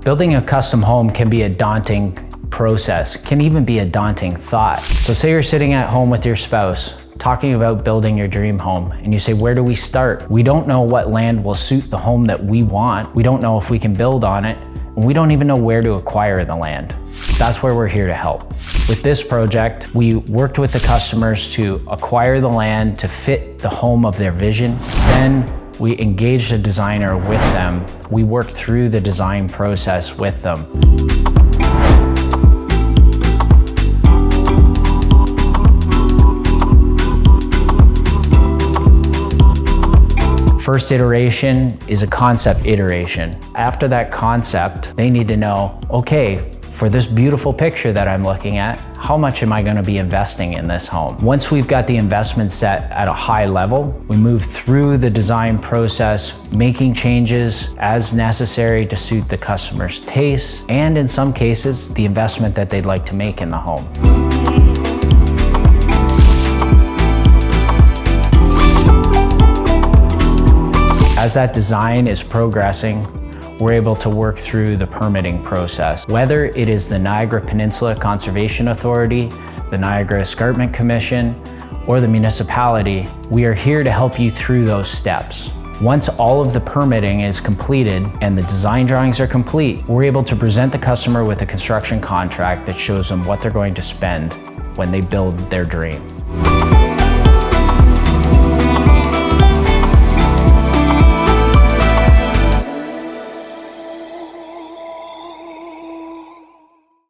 Building a custom home can be a daunting process, can even be a daunting thought. So say you're sitting at home with your spouse, talking about building your dream home, and you say, where do we start? We don't know what land will suit the home that we want. We don't know if we can build on it, and we don't even know where to acquire the land. That's where we're here to help. With this project, we worked with the customers to acquire the land to fit the home of their vision. Then we engaged a designer with them. We worked through the design process with them. First iteration is a concept iteration. After that concept, they need to know, okay, for this beautiful picture that I'm looking at, how much am I going to be investing in this home? Once we've got the investment set at a high level, we move through the design process, making changes as necessary to suit the customer's tastes, and in some cases, the investment that they'd like to make in the home. As that design is progressing, we're able to work through the permitting process. Whether it is the Niagara Peninsula Conservation Authority, the Niagara Escarpment Commission, or the municipality, we are here to help you through those steps. Once all of the permitting is completed and the design drawings are complete, we're able to present the customer with a construction contract that shows them what they're going to spend when they build their dream.